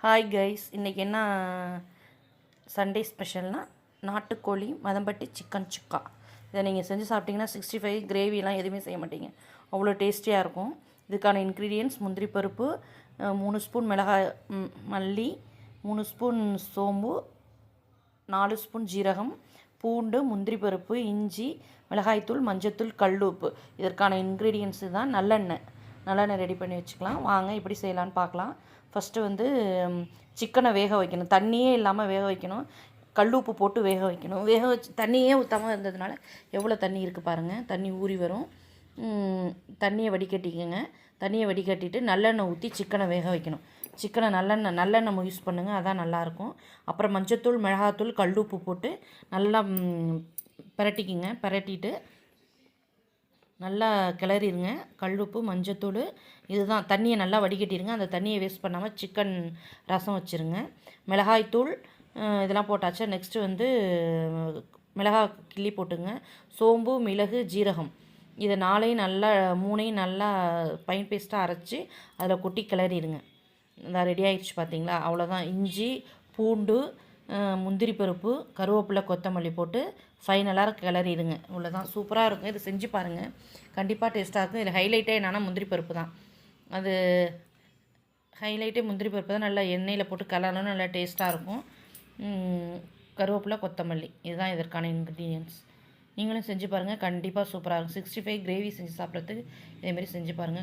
Hi guys, இன்றைக்கி என்ன Sunday ஸ்பெஷல்னால் நாட்டுக்கோழி மதம்பட்டி சிக்கன் சுக்கா. இதை நீங்கள் செஞ்சு சாப்பிட்டிங்கன்னா 65 கிரேவிலாம் எதுவுமே செய்ய மாட்டீங்க, அவ்வளோ டேஸ்டியாக இருக்கும். இதுக்கான இன்க்ரீடியன்ட்ஸ்: முந்திரி பருப்பு 3 ஸ்பூன், மிளகாய் மல்லி 3 ஸ்பூன், சோம்பு 4 ஸ்பூன், ஜீரகம், பூண்டு, முந்திரி பருப்பு, இஞ்சி, மிளகாய்த்தூள், மஞ்சத்தூள், கல் உப்பு. இதற்கான இன்க்ரீடியன்ஸு தான் நல்லெண்ணெய் ரெடி பண்ணி வச்சுக்கலாம். வாங்க எப்படி செய்யலான்னு பார்க்கலாம். ஃபஸ்ட்டு சிக்கனை வேக வைக்கணும். தண்ணியே இல்லாமல் வேக வைக்கணும். கல் உப்பு போட்டு வேக வைக்கணும். வேக வச்சு தண்ணியே ஊற்றாமல் இருந்ததுனால எவ்வளோ தண்ணி இருக்குது பாருங்கள். தண்ணி ஊறி வரும். தண்ணியை வடிகட்டிக்கோங்க. தண்ணியை வடிகட்டிட்டு நல்லெண்ணெய் ஊற்றி சிக்கனை வேக வைக்கணும். சிக்கனை நல்லெண்ணெய் யூஸ் பண்ணுங்கள், அதான் நல்லாயிருக்கும். அப்புறம் மஞ்சத்தூள், மிளகாத்தூள், கல் உப்பு போட்டு நல்லா பிரட்டிக்கிங்க. பிரட்டிட்டு நல்லா கிளறிடுங்க. கல்லுப்பு, மஞ்சத்தூள், இதுதான். தண்ணியை நல்லா வடிகட்டிடுங்க. அந்த தண்ணியை வேஸ்ட் பண்ணாமல் சிக்கன் ரசம் வச்சுருங்க. மிளகாய்த்தூள் இதெல்லாம் போட்டாச்சா. நெக்ஸ்ட்டு மிளகாய் கிள்ளி போட்டுங்க. சோம்பு, மிளகு, ஜீரகம், இதை 3 நல்லா பைன் பேஸ்ட்டாக அரைச்சி அதில் கொட்டி கிளறிடுங்க. இந்த ரெடி ஆகிடுச்சு பார்த்தீங்களா, அவ்வளோதான். இஞ்சி, பூண்டு, முந்திரி பருப்பு, கருவேப்பிலை, கொத்தமல்லி போட்டு ஃபைனலாக கிளறிடுங்க. இவ்வளோதான். சூப்பராக இருக்கும். இது செஞ்சு பாருங்கள், கண்டிப்பாக டேஸ்ட்டாக இருக்கும். இதில் ஹைலைட்டே என்னென்னா முந்திரி பருப்பு தான். அது ஹைலைட்டே முந்திரி பருப்பு தான். நல்லா எண்ணெயில் போட்டு கலரணும், நல்லா டேஸ்ட்டாக இருக்கும். கருவேப்பிலை, கொத்தமல்லி, இதுதான் இதற்கான இன்க்ரீடியன்ட்ஸ். நீங்களும் செஞ்சு பாருங்கள், கண்டிப்பாக சூப்பராக இருக்கும். 65 கிரேவி செஞ்சு சாப்பிட்றதுக்கு இதேமாரி செஞ்சு பாருங்கள்.